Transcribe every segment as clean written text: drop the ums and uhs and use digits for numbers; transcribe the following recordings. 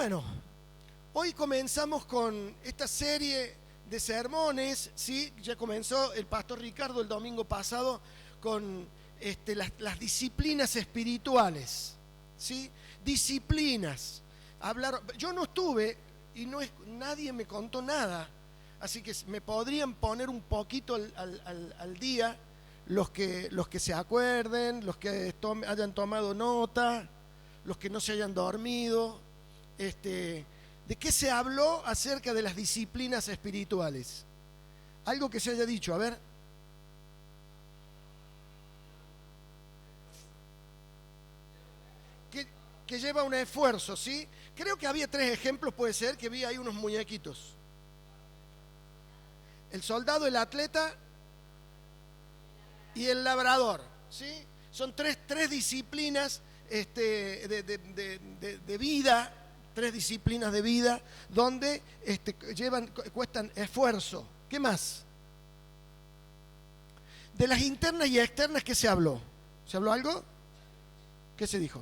Bueno, hoy comenzamos con esta serie de sermones, ¿sí? Ya comenzó el pastor Ricardo el domingo pasado con las disciplinas espirituales, ¿sí? Disciplinas. Yo no estuve y nadie me contó nada, así que me podrían poner un poquito al día los que se acuerden, los que hayan tomado nota, los que no se hayan dormido. ¿De qué se habló acerca de las disciplinas espirituales? Algo que se haya dicho, a ver. Que lleva un esfuerzo, ¿sí? Creo que había 3 ejemplos, puede ser, que vi ahí unos muñequitos. El soldado, el atleta y el labrador, ¿sí? Son tres disciplinas de vida, 3 disciplinas de vida donde cuestan esfuerzo. ¿Qué más? De las internas y externas, ¿qué se habló? ¿Se habló algo? ¿Qué se dijo?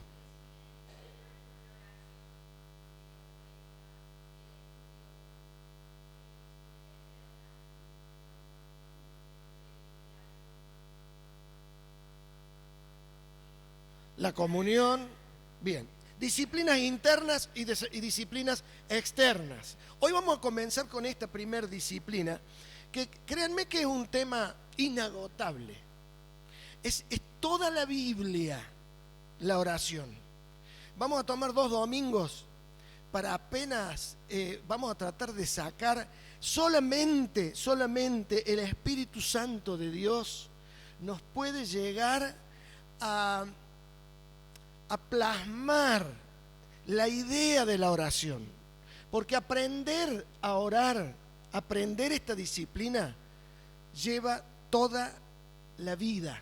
La comunión, bien. Disciplinas internas y disciplinas externas. Hoy vamos a comenzar con esta primer disciplina, que créanme que es un tema inagotable. Es toda la Biblia la oración. Vamos a tomar 2 domingos para apenas, vamos a tratar de sacar solamente el Espíritu Santo de Dios nos puede llegar a plasmar la idea de la oración. Porque aprender a orar, aprender esta disciplina, lleva toda la vida.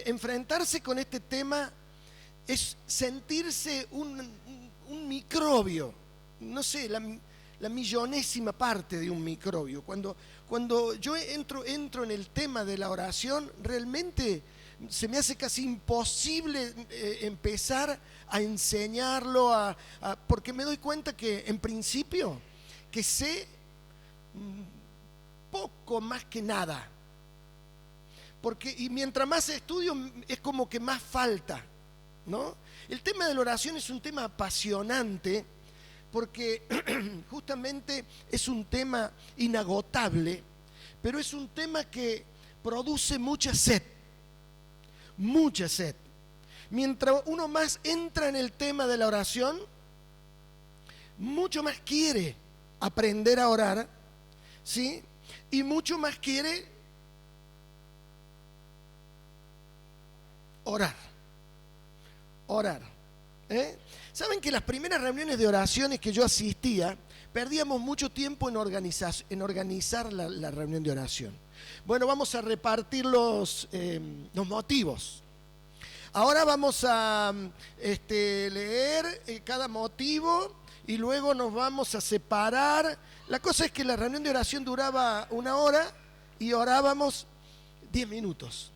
Enfrentarse con este tema es sentirse un microbio, no sé, la millonésima parte de un microbio. Cuando yo entro en el tema de la oración, realmente se me hace casi imposible empezar a enseñarlo, porque me doy cuenta que en principio que sé poco más que nada. Y mientras más estudio es como que más falta, ¿no? El tema de la oración es un tema apasionante porque justamente es un tema inagotable, pero es un tema que produce mucha sed. Mucha sed. Mientras uno más entra en el tema de la oración, mucho más quiere aprender a orar, ¿sí? Y mucho más quiere orar. ¿Saben que las primeras reuniones de oraciones que yo asistía, perdíamos mucho tiempo en organizar la reunión de oración? Bueno, vamos a repartir los motivos. Ahora vamos a leer cada motivo y luego nos vamos a separar. La cosa es que la reunión de oración duraba 1 hora y orábamos 10 minutos.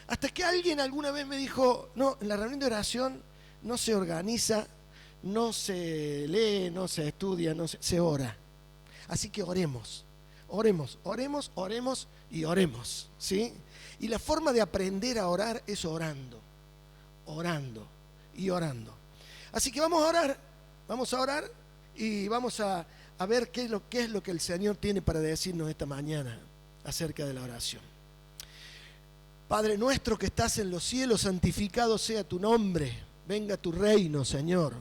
Hasta que alguien alguna vez me dijo, no, en la reunión de oración no se organiza, no se lee, no se estudia, se ora. Así que oremos, y oremos, ¿sí? Y la forma de aprender a orar es orando y orando. Así que vamos a orar y vamos a ver qué es lo que el Señor tiene para decirnos esta mañana acerca de la oración. Padre nuestro que estás en los cielos, santificado sea tu nombre. Venga tu reino, Señor.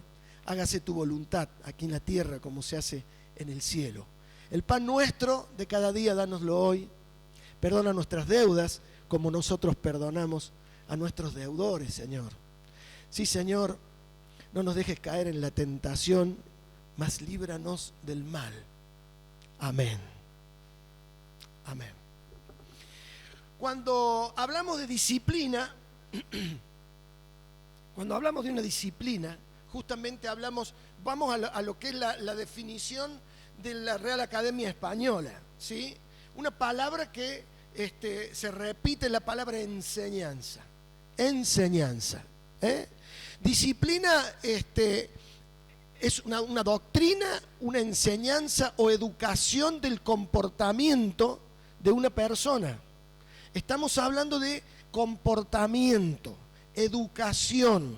Hágase tu voluntad aquí en la tierra como se hace en el cielo. El pan nuestro de cada día, dánoslo hoy. Perdona nuestras deudas como nosotros perdonamos a nuestros deudores, Señor. Sí, Señor, no nos dejes caer en la tentación, mas líbranos del mal. Amén. Amén. Cuando hablamos de disciplina, justamente vamos a lo que es la definición de la Real Academia Española, ¿sí? Una palabra que se repite, la palabra enseñanza. Disciplina es una doctrina, una enseñanza o educación del comportamiento de una persona. Estamos hablando de comportamiento, educación.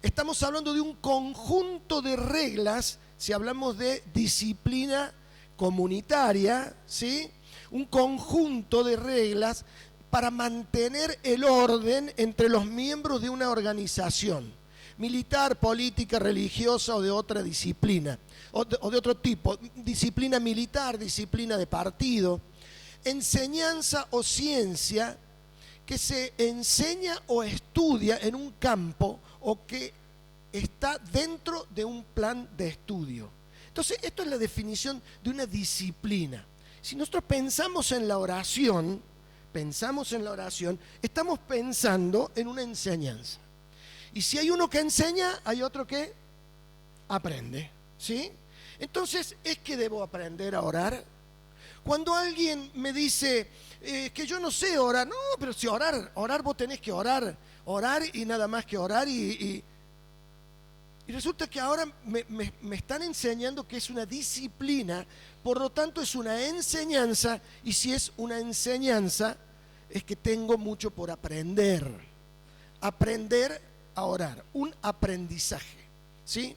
Estamos hablando de un conjunto de reglas, si hablamos de disciplina comunitaria, ¿sí? Un conjunto de reglas para mantener el orden entre los miembros de una organización militar, política, religiosa o de otra disciplina, o de otro tipo, disciplina militar, disciplina de partido, enseñanza o ciencia que se enseña o estudia en un campo o que está dentro de un plan de estudio. Entonces, esto es la definición de una disciplina. Si nosotros pensamos en la oración, estamos pensando en una enseñanza. Y si hay uno que enseña, hay otro que aprende, ¿sí? Entonces, ¿es que debo aprender a orar? Cuando alguien me dice que yo no sé orar, no, pero si orar vos tenés que orar y nada más que orar y resulta que ahora me están enseñando que es una disciplina, por lo tanto es una enseñanza, y si es una enseñanza, es que tengo mucho por aprender. Aprender a orar, un aprendizaje, ¿sí?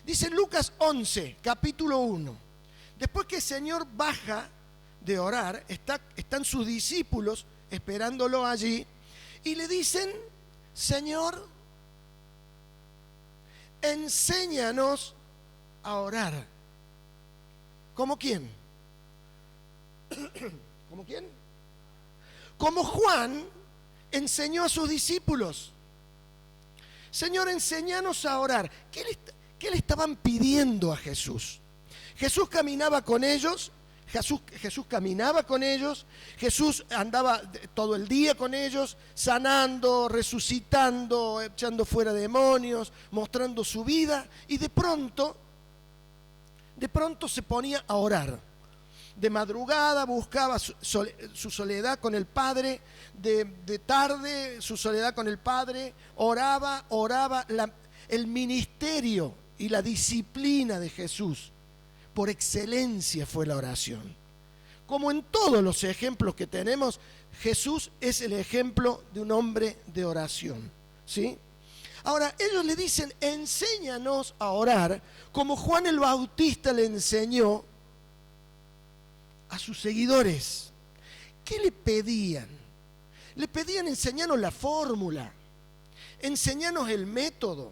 Dice Lucas 11, capítulo 1. Después que el Señor baja de orar, están sus discípulos esperándolo allí y le dicen: Señor, enséñanos a orar. ¿Cómo quién? ¿Cómo quién? Como Juan enseñó a sus discípulos. Señor, enséñanos a orar. ¿Qué le estaban pidiendo a Jesús? Jesús caminaba con ellos, Jesús caminaba con ellos, Jesús andaba todo el día con ellos, sanando, resucitando, echando fuera demonios, mostrando su vida, y de pronto se ponía a orar. De madrugada buscaba su soledad con el Padre, de tarde su soledad con el Padre, oraba. El ministerio y la disciplina de Jesús por excelencia fue la oración. Como en todos los ejemplos que tenemos, Jesús es el ejemplo de un hombre de oración, ¿sí? Ahora, ellos le dicen: enséñanos a orar, como Juan el Bautista le enseñó a sus seguidores. ¿Qué le pedían? Le pedían: enseñanos la fórmula, enseñanos el método,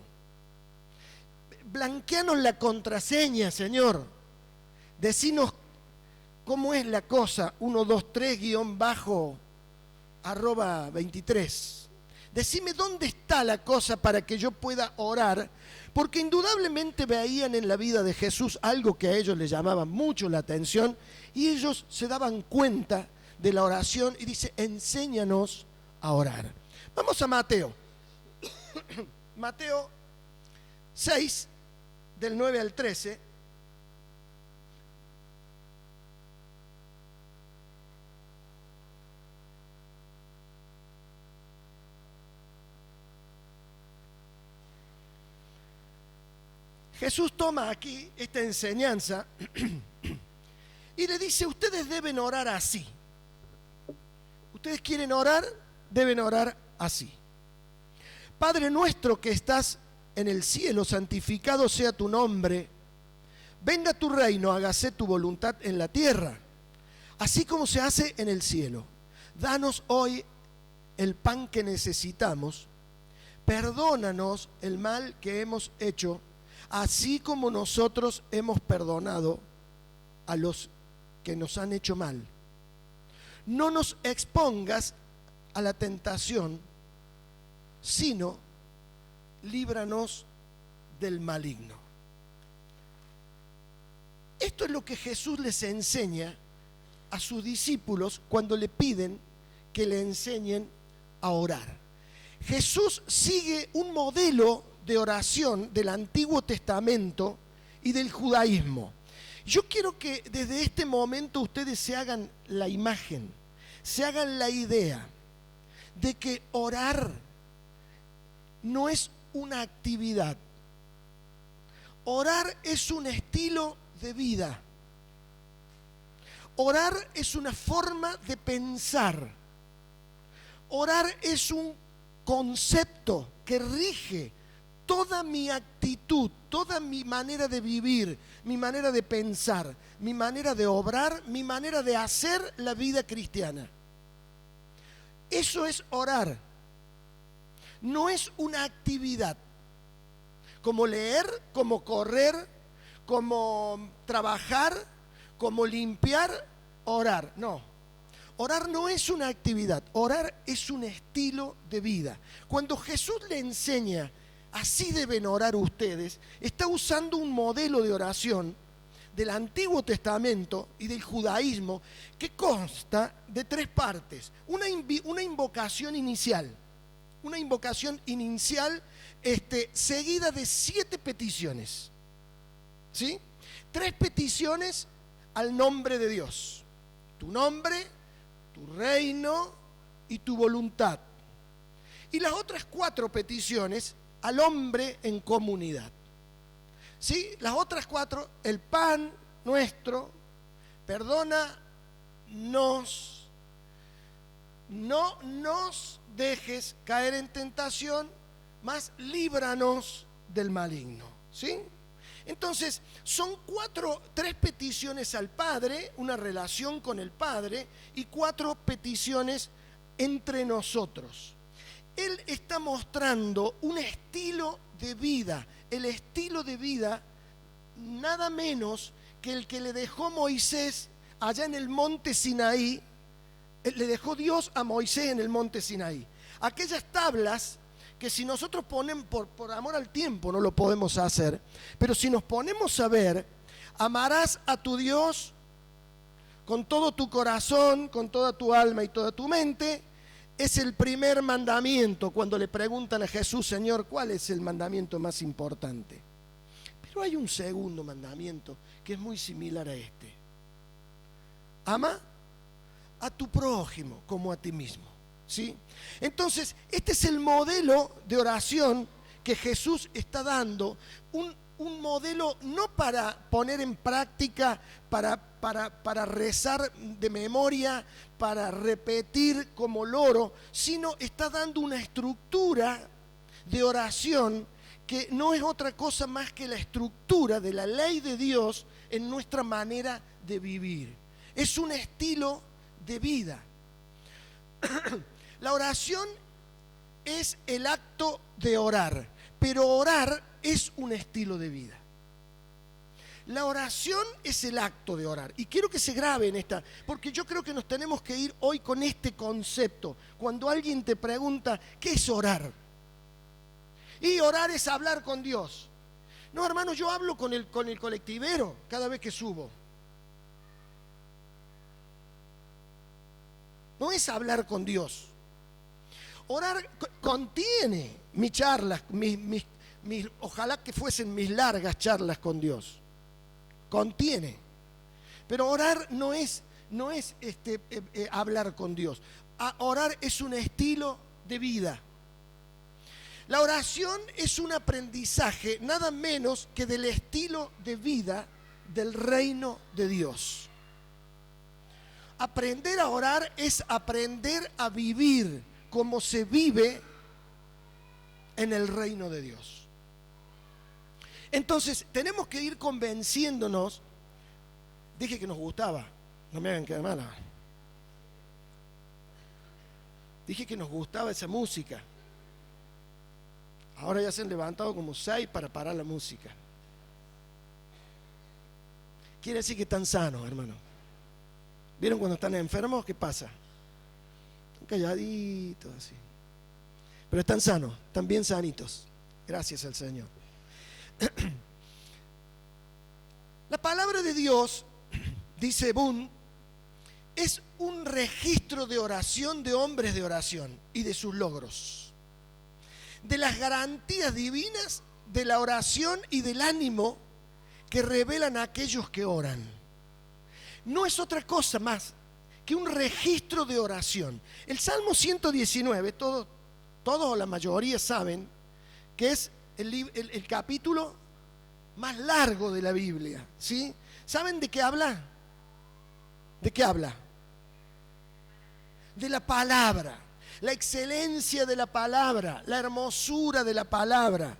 blanqueanos la contraseña, Señor. Decinos cómo es la cosa, 123-23. Decime dónde está la cosa para que yo pueda orar, porque indudablemente veían en la vida de Jesús algo que a ellos les llamaba mucho la atención, y ellos se daban cuenta de la oración y dice: enséñanos a orar. Vamos a Mateo. Mateo 6, del 9 al 13. Jesús toma aquí esta enseñanza y le dice: ustedes deben orar así. Ustedes quieren orar, deben orar así. Padre nuestro que estás en el cielo, santificado sea tu nombre. Venga tu reino, hágase tu voluntad en la tierra, así como se hace en el cielo. Danos hoy el pan que necesitamos. Perdónanos el mal que hemos hecho, así como nosotros hemos perdonado a los que nos han hecho mal. No nos expongas a la tentación, sino líbranos del maligno. Esto es lo que Jesús les enseña a sus discípulos cuando le piden que le enseñen a orar. Jesús sigue un modelo de oración del Antiguo Testamento y del judaísmo. Yo quiero que desde este momento ustedes se hagan la imagen, se hagan la idea de que orar no es una actividad. Orar es un estilo de vida. Orar es una forma de pensar. Orar es un concepto que rige toda mi actitud, toda mi manera de vivir, mi manera de pensar, mi manera de obrar, mi manera de hacer la vida cristiana. Eso es orar. No es una actividad como leer, como correr, como trabajar, como limpiar, orar. No. Orar no es una actividad, orar es un estilo de vida. Cuando Jesús le enseña, así deben orar ustedes, está usando un modelo de oración del Antiguo Testamento y del judaísmo que consta de 3 partes. Una invocación inicial. Una invocación inicial seguida de 7 peticiones. ¿Sí? 3 peticiones al nombre de Dios. Tu nombre, tu reino y tu voluntad. Y las otras 4 peticiones al hombre en comunidad. ¿Sí? Las otras 4, el pan nuestro, perdónanos, no nos dejes caer en tentación, mas líbranos del maligno. ¿Sí? Entonces, son 3 peticiones al Padre, una relación con el Padre, y 4 peticiones entre nosotros. Él está mostrando un estilo de vida, el estilo de vida nada menos que el que le dejó Moisés allá en el monte Sinaí. Le dejó Dios a Moisés en el monte Sinaí. Aquellas tablas que si nosotros ponemos, por amor al tiempo no lo podemos hacer, pero si nos ponemos a ver, amarás a tu Dios con todo tu corazón, con toda tu alma y toda tu mente. Es el primer mandamiento cuando le preguntan a Jesús, Señor, ¿cuál es el mandamiento más importante? Pero hay un segundo mandamiento que es muy similar a este. Ama a tu prójimo como a ti mismo. ¿Sí? Entonces, este es el modelo de oración que Jesús está dando, un modelo no para poner en práctica, para rezar de memoria, para repetir como loro, sino está dando una estructura de oración que no es otra cosa más que la estructura de la ley de Dios en nuestra manera de vivir. Es un estilo de vida. La oración es el acto de orar, pero orar es un estilo de vida. La oración es el acto de orar. Y quiero que se grabe en esta, porque yo creo que nos tenemos que ir hoy con este concepto. Cuando alguien te pregunta, ¿qué es orar? Y orar es hablar con Dios. No, hermano, yo hablo con el colectivero cada vez que subo. No es hablar con Dios. Orar contiene mis charlas, ojalá que fuesen mis largas charlas con Dios. Contiene. Pero orar no es hablar con Dios. Orar es un estilo de vida. La oración es un aprendizaje nada menos que del estilo de vida del reino de Dios. Aprender a orar es aprender a vivir como se vive en el reino de Dios. Entonces, tenemos que ir convenciéndonos. Dije que nos gustaba, no me hagan quedar mal. Dije que nos gustaba esa música. Ahora ya se han levantado como 6 para parar la música. Quiere decir que están sanos, hermano. ¿Vieron cuando están enfermos? ¿Qué pasa? Están calladitos así. Pero están sanos, están bien sanitos. Gracias al Señor. La palabra de Dios, dice Boone, es un registro de oración de hombres de oración y de sus logros, de las garantías divinas de la oración y del ánimo que revelan a aquellos que oran. No es otra cosa más que un registro de oración. El Salmo 119, todos o la mayoría saben que es el capítulo más largo de la Biblia, ¿sí? ¿Saben de qué habla? ¿De qué habla? De la palabra, la excelencia de la palabra, la hermosura de la palabra,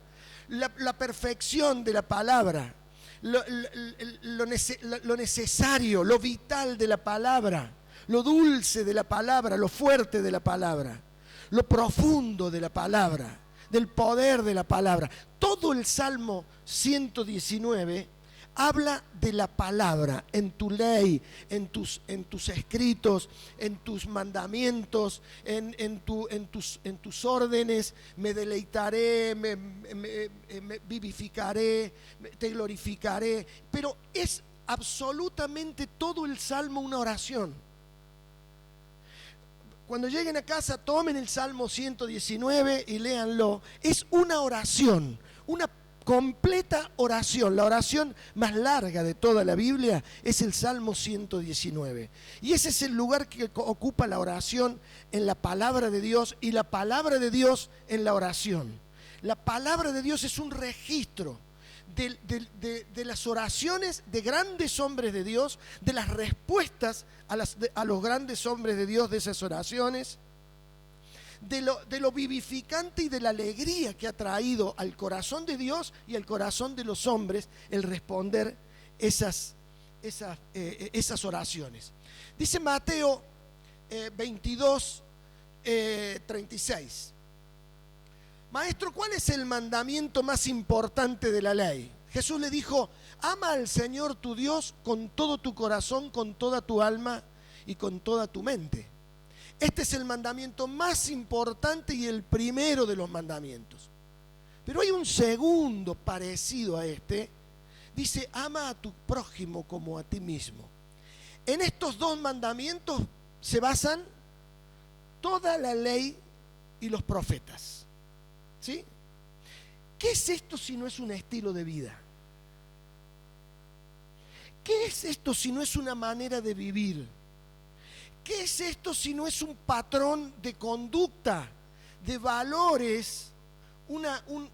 la perfección de la palabra, lo necesario, lo vital de la palabra, lo dulce de la palabra, lo fuerte de la palabra, lo profundo de la palabra, del poder de la palabra. Todo el Salmo 119 habla de la palabra en tu ley, en tus escritos, en tus mandamientos, en tus órdenes. Me deleitaré, me vivificaré, te glorificaré. Pero es absolutamente todo el Salmo una oración. Cuando lleguen a casa, tomen el Salmo 119 y léanlo. Es una oración, una completa oración. La oración más larga de toda la Biblia es el Salmo 119. Y ese es el lugar que ocupa la oración en la palabra de Dios y la palabra de Dios en la oración. La palabra de Dios es un registro de las oraciones de grandes hombres de Dios, de las respuestas a los grandes hombres de Dios de esas oraciones, de lo vivificante y de la alegría que ha traído al corazón de Dios y al corazón de los hombres el responder esas oraciones. Dice Mateo 22, 36. Maestro, ¿cuál es el mandamiento más importante de la ley? Jesús le dijo: ama al Señor tu Dios con todo tu corazón, con toda tu alma y con toda tu mente. Este es el mandamiento más importante y el primero de los mandamientos. Pero hay un segundo parecido a este. Dice: ama a tu prójimo como a ti mismo. En estos dos mandamientos se basan toda la ley y los profetas. ¿Sí? ¿Qué es esto si no es un estilo de vida? ¿Qué es esto si no es una manera de vivir? ¿Qué es esto si no es un patrón de conducta, de valores, un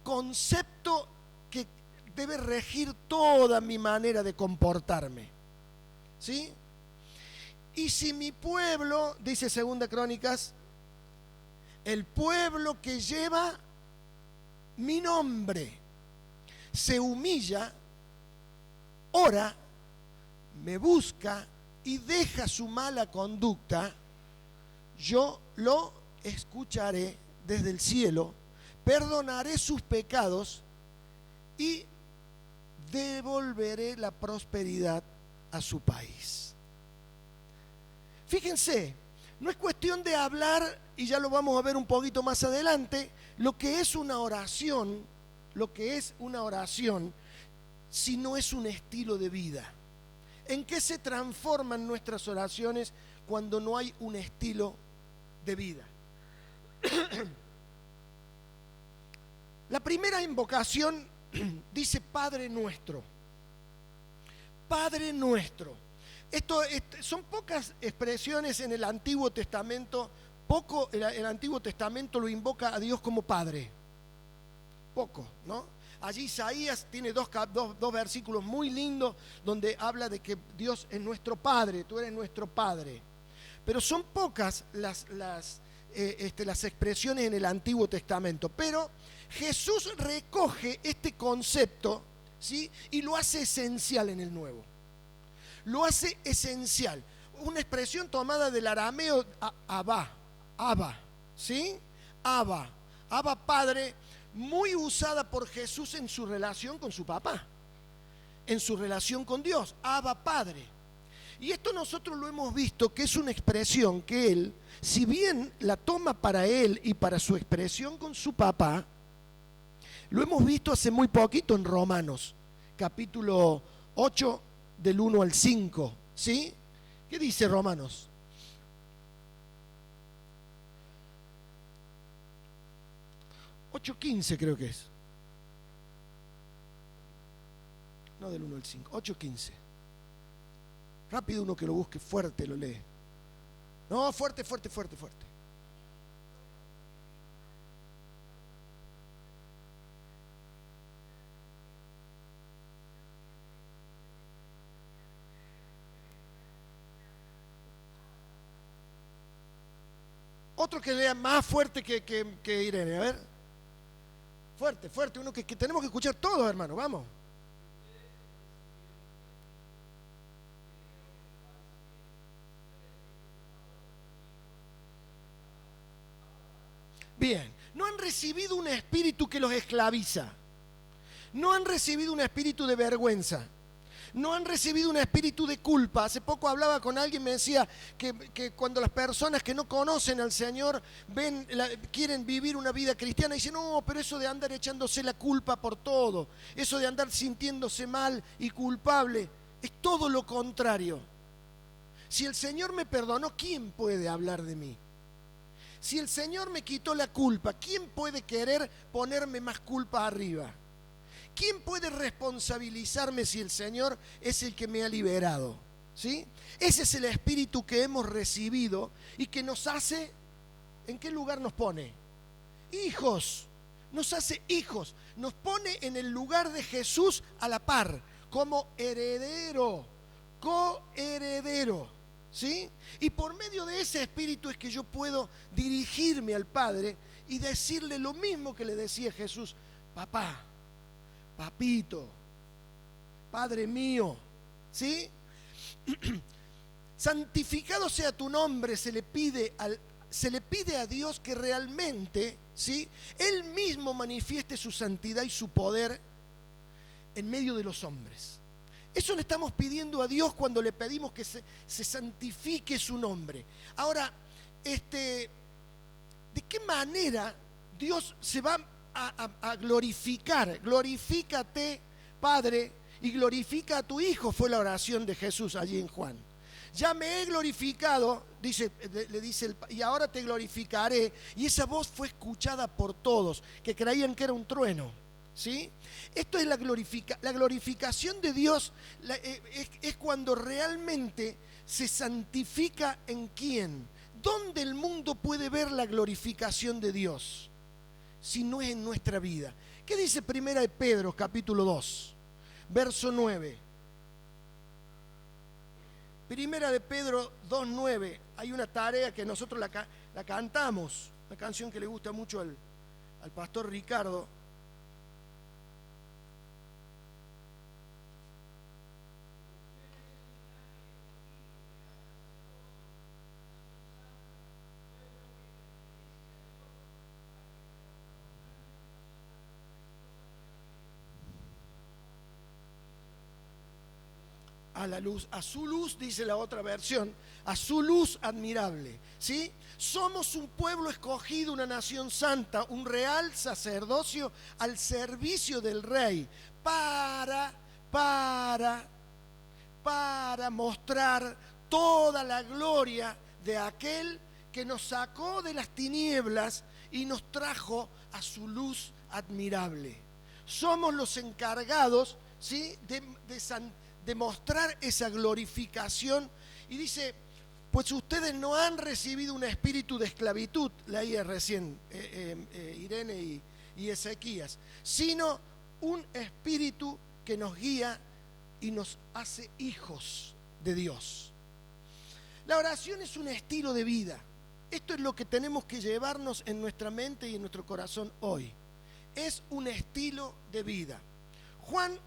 concepto que debe regir toda mi manera de comportarme? ¿Sí? Y si mi pueblo, dice 2 Crónicas, el pueblo que lleva mi nombre se humilla, ora, me busca y deja su mala conducta, yo lo escucharé desde el cielo, perdonaré sus pecados y devolveré la prosperidad a su país. Fíjense, no es cuestión de hablar, y ya lo vamos a ver un poquito más adelante, lo que es una oración, si no es un estilo de vida. ¿En qué se transforman nuestras oraciones cuando no hay un estilo de vida? La primera invocación dice Padre nuestro. Padre nuestro. Son pocas expresiones en el Antiguo Testamento. El Antiguo Testamento lo invoca a Dios como Padre. Poco, ¿no? Allí Isaías tiene dos versículos muy lindos donde habla de que Dios es nuestro Padre, tú eres nuestro Padre. Pero son pocas las expresiones en el Antiguo Testamento. Pero Jesús recoge este concepto, ¿sí? Y lo hace esencial en el Nuevo. Lo hace esencial. Una expresión tomada del arameo Abba, ¿sí? Abba Padre, muy usada por Jesús en su relación con su papá, en su relación con Dios, Abba Padre. Y esto nosotros lo hemos visto que es una expresión que él, si bien la toma para él y para su expresión con su papá, lo hemos visto hace muy poquito en Romanos, capítulo 8, del 1 al 5, ¿sí? ¿Qué dice Romanos? ...8:15 creo que es. No del 1 al 5, 8:15. Rápido, uno que lo busque fuerte, lo lee. No, fuerte. Otro que lea más fuerte que Irene, a ver. Fuerte, fuerte, uno que tenemos que escuchar todos, hermano, vamos. Bien, no han recibido un espíritu que los esclaviza. No han recibido un espíritu de vergüenza. No han recibido un espíritu de culpa. Hace poco hablaba con alguien, me decía que cuando las personas que no conocen al Señor quieren vivir una vida cristiana, dicen, no, pero eso de andar echándose la culpa por todo, eso de andar sintiéndose mal y culpable, es todo lo contrario. Si el Señor me perdonó, ¿quién puede hablar de mí? Si el Señor me quitó la culpa, ¿quién puede querer ponerme más culpa arriba? ¿Quién puede responsabilizarme si el Señor es el que me ha liberado? ¿Sí? Ese es el espíritu que hemos recibido y que nos hace, ¿en qué lugar nos pone? Hijos, nos hace hijos, nos pone en el lugar de Jesús a la par, como heredero, coheredero, ¿sí? Y por medio de ese espíritu es que yo puedo dirigirme al Padre y decirle lo mismo que le decía Jesús: papá, papito, Padre mío, ¿sí? Santificado sea tu nombre, se le pide a Dios que realmente, ¿sí?, Él mismo manifieste su santidad y su poder en medio de los hombres. Eso le estamos pidiendo a Dios cuando le pedimos que se santifique su nombre. Ahora, ¿de qué manera Dios se va a glorificar? Glorifícate, Padre, y glorifica a tu Hijo, fue la oración de Jesús allí en Juan. Ya me he glorificado, le dice, y ahora te glorificaré. Y esa voz fue escuchada por todos, que creían que era un trueno, ¿sí? Esto es la glorificación de Dios, es cuando realmente se santifica en quién. ¿Dónde el mundo puede ver la glorificación de Dios si no es en nuestra vida? ¿Qué dice Primera de Pedro, capítulo 2, verso 9? Primera de Pedro 2:9. Hay una tarea que nosotros la cantamos, una canción que le gusta mucho al pastor Ricardo. A la luz, a su luz, dice la otra versión, a su luz admirable, ¿sí? Somos un pueblo escogido, una nación santa, un real sacerdocio al servicio del Rey, para mostrar toda la gloria de aquel que nos sacó de las tinieblas y nos trajo a su luz admirable. Somos los encargados, ¿sí?, de mostrar esa glorificación. Y dice, pues ustedes no han recibido un espíritu de esclavitud, leía recién Irene y Ezequías, sino un espíritu que nos guía y nos hace hijos de Dios. La oración es un estilo de vida. Esto es lo que tenemos que llevarnos en nuestra mente y en nuestro corazón hoy. Es un estilo de vida. Juan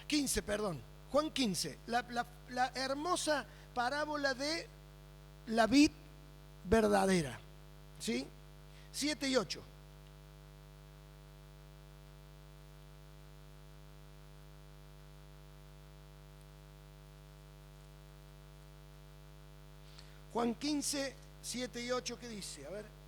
15, la hermosa parábola de la vid verdadera, ¿sí? 7 y 8. Juan 15, 7 y 8, ¿qué dice? A ver.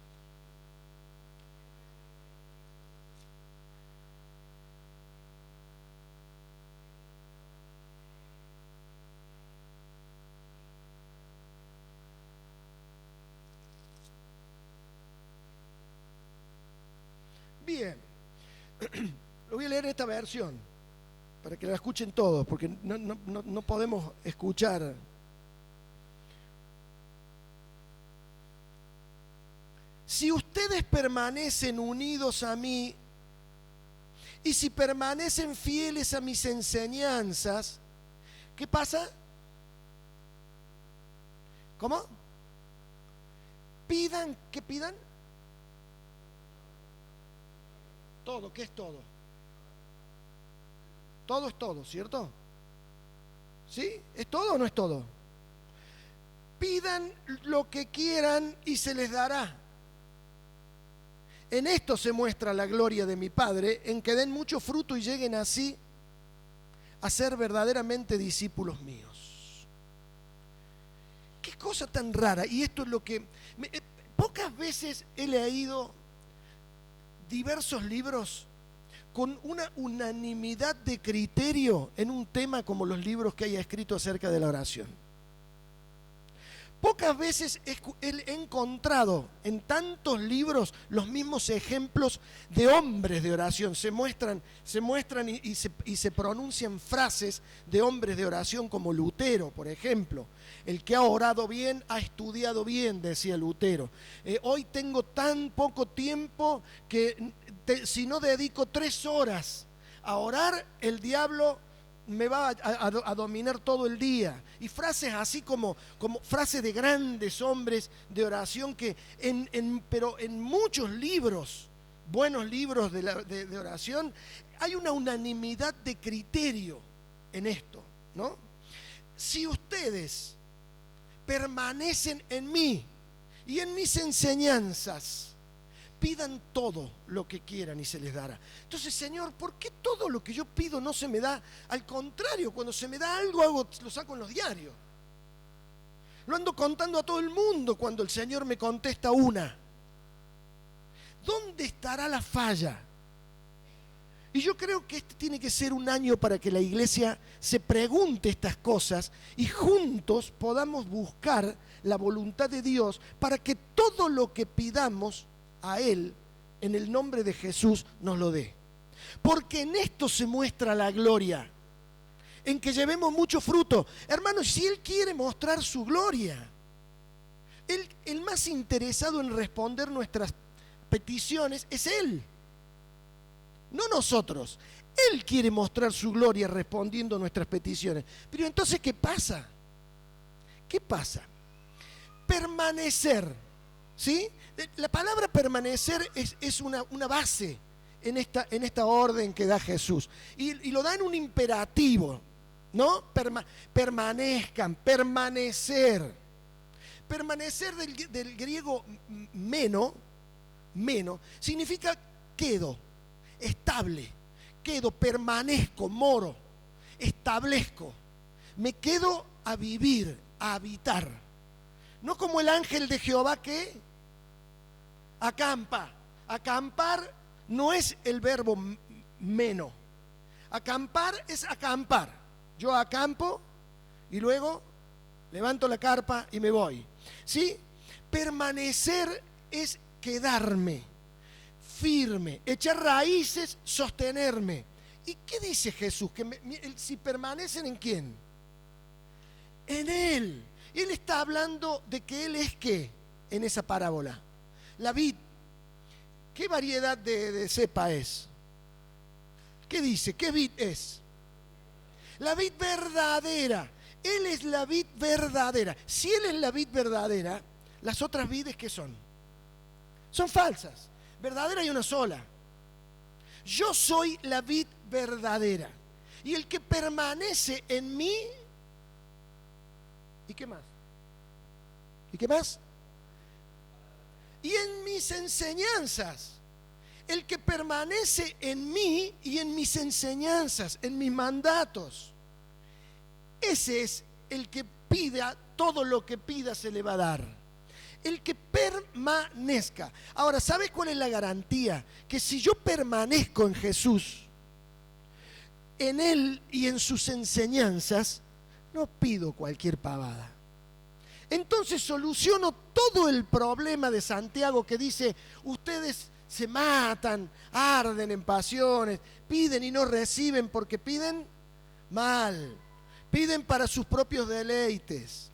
Bien, lo voy a leer en esta versión para que la escuchen todos, porque no podemos escuchar. Si ustedes permanecen unidos a mí y si permanecen fieles a mis enseñanzas, ¿qué pasa? ¿Cómo? Pidan, ¿qué pidan? Todo, ¿qué es todo? Todo es todo, ¿cierto? ¿Sí? ¿Es todo o no es todo? Pidan lo que quieran y se les dará. En esto se muestra la gloria de mi Padre, en que den mucho fruto y lleguen así a ser verdaderamente discípulos míos. Qué cosa tan rara. Y esto es lo que... pocas veces he leído diversos libros con una unanimidad de criterio en un tema como los libros que haya escrito acerca de la oración. Pocas veces he encontrado en tantos libros los mismos ejemplos de hombres de oración. Se muestran y se pronuncian frases de hombres de oración como Lutero, por ejemplo. El que ha orado bien, ha estudiado bien, decía Lutero. Hoy tengo tan poco tiempo que si no dedico 3 horas a orar, el diablo me va a dominar todo el día. Y frases así como frases de grandes hombres de oración que pero en muchos libros, buenos libros de oración, hay una unanimidad de criterio en esto, ¿no? Si ustedes permanecen en mí y en mis enseñanzas, pidan todo lo que quieran y se les dará. Entonces, Señor, ¿por qué todo lo que yo pido no se me da? Al contrario, cuando se me da algo lo saco en los diarios. Lo ando contando a todo el mundo cuando el Señor me contesta una. ¿Dónde estará la falla? Y yo creo que este tiene que ser un año para que la iglesia se pregunte estas cosas y juntos podamos buscar la voluntad de Dios para que todo lo que pidamos a Él, en el nombre de Jesús, nos lo dé. Porque en esto se muestra la gloria, en que llevemos mucho fruto. Hermanos, si Él quiere mostrar su gloria, el más interesado en responder nuestras peticiones es Él, no nosotros. Él quiere mostrar su gloria respondiendo nuestras peticiones. Pero entonces, ¿qué pasa? ¿Qué pasa? Permanecer, ¿sí? La palabra permanecer es una base en esta orden que da Jesús. Y lo da en un imperativo, ¿no? Permanezcan, permanecer. Permanecer del griego meno, significa quedo, estable, quedo, permanezco, moro, establezco. Me quedo a vivir, a habitar. No como el ángel de Jehová que acampa. Acampar no es el verbo meno. Acampar es acampar. Yo acampo y luego levanto la carpa y me voy. ¿Sí? Permanecer es quedarme firme, echar raíces, sostenerme. ¿Y qué dice Jesús? Si permanecen ¿en quién? En Él. Él está hablando de que Él es ¿qué? En esa parábola. La vid. ¿Qué variedad de cepa es? ¿Qué dice? ¿Qué vid es? La vid verdadera. Él es la vid verdadera. Si Él es la vid verdadera, las otras vides ¿qué son? Son falsas. Verdadera hay una sola. Yo soy la vid verdadera. Y el que permanece en mí. ¿Y qué más? ¿Y qué más? Y en mis enseñanzas. El que permanece en mí y en mis enseñanzas, en mis mandatos. Ese es el que pida, todo lo que pida se le va a dar. El que permanezca. Ahora, ¿sabes cuál es la garantía? Que si yo permanezco en Jesús, en Él y en sus enseñanzas, no pido cualquier pavada. Entonces soluciono todo el problema de Santiago que dice, ustedes se matan, arden en pasiones, piden y no reciben porque piden mal, piden para sus propios deleites.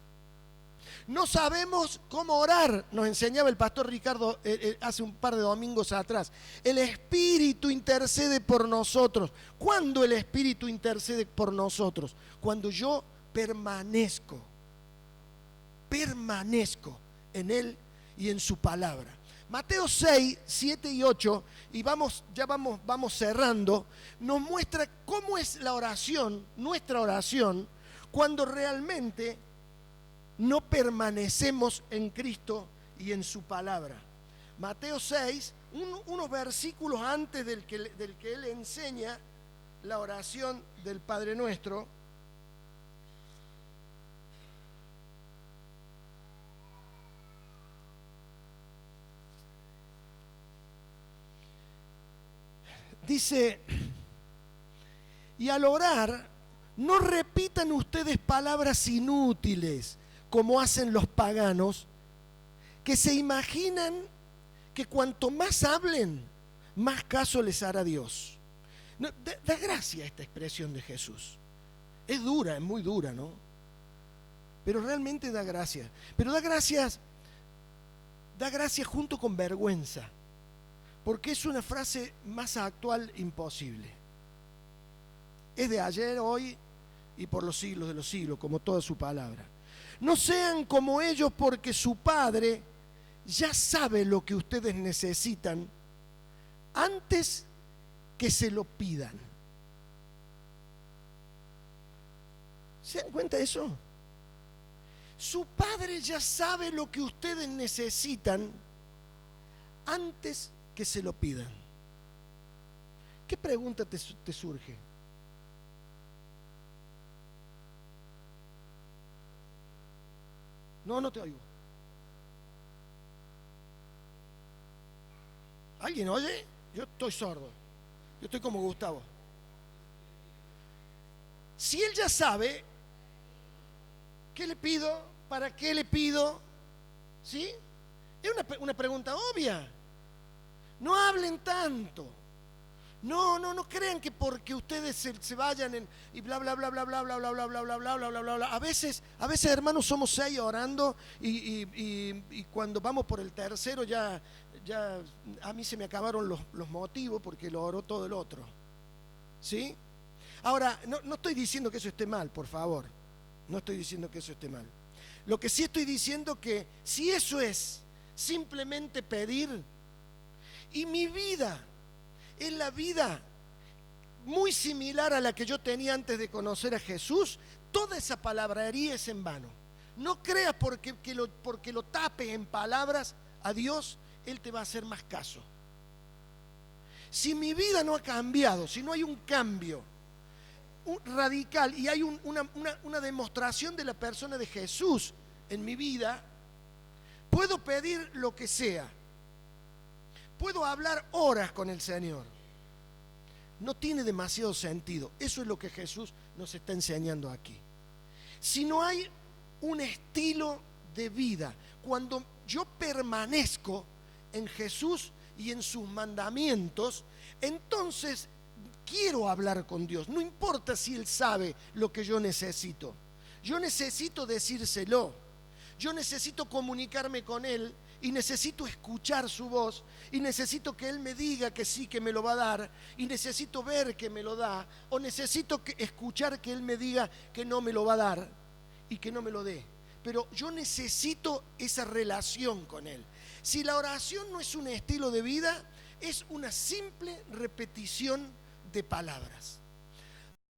No sabemos cómo orar, nos enseñaba el pastor Ricardo hace un par de domingos atrás. El Espíritu intercede por nosotros. ¿Cuándo el Espíritu intercede por nosotros? Cuando yo permanezco. permanezco en Él y en su palabra. Mateo 6, 7 y 8, y vamos cerrando, nos muestra cómo es la oración, nuestra oración, cuando realmente no permanecemos en Cristo y en su palabra. Mateo 6, unos versículos antes del que Él enseña la oración del Padre Nuestro. Dice, y al orar, no repitan ustedes palabras inútiles, como hacen los paganos, que se imaginan que cuanto más hablen, más caso les hará Dios. No, da gracia esta expresión de Jesús. Es dura, es muy dura, ¿no? Pero realmente da gracia. Pero da gracia junto con vergüenza, porque es una frase más actual imposible. Es de ayer, hoy y por los siglos de los siglos, como toda su palabra. No sean como ellos, porque su Padre ya sabe lo que ustedes necesitan antes que se lo pidan. ¿Se dan cuenta de eso? Su Padre ya sabe lo que ustedes necesitan antes que se lo pidan. ¿Qué pregunta te surge? No te oigo. ¿Alguien oye? Yo estoy sordo. Yo estoy como Gustavo. Si Él ya sabe, ¿qué le pido? ¿Para qué le pido? ¿Sí? Es una pregunta obvia. No hablen tanto. No crean que porque ustedes se vayan y bla bla bla bla bla bla bla bla bla bla bla bla bla bla bla. A veces hermanos somos 6 orando y cuando vamos por el tercero ya a mí se me acabaron los motivos porque lo oró todo el otro. ¿Sí? Ahora, no estoy diciendo que eso esté mal, por favor. No estoy diciendo que eso esté mal. Lo que sí estoy diciendo que si eso es simplemente pedir, y mi vida es la vida muy similar a la que yo tenía antes de conocer a Jesús, toda esa palabrería es en vano. No creas porque lo tapes en palabras a Dios, Él te va a hacer más caso. Si mi vida no ha cambiado, si no hay un cambio radical y hay una demostración de la persona de Jesús en mi vida, puedo pedir lo que sea. Puedo hablar horas con el Señor. No tiene demasiado sentido. Eso es lo que Jesús nos está enseñando aquí. Si no hay un estilo de vida, cuando yo permanezco en Jesús y en sus mandamientos, entonces quiero hablar con Dios. No importa si Él sabe lo que yo necesito. Yo necesito decírselo. Yo necesito comunicarme con Él y necesito escuchar su voz y necesito que Él me diga que sí, que me lo va a dar, y necesito ver que me lo da, o necesito escuchar que Él me diga que no me lo va a dar y que no me lo dé. Pero yo necesito esa relación con Él. Si la oración no es un estilo de vida, es una simple repetición de palabras.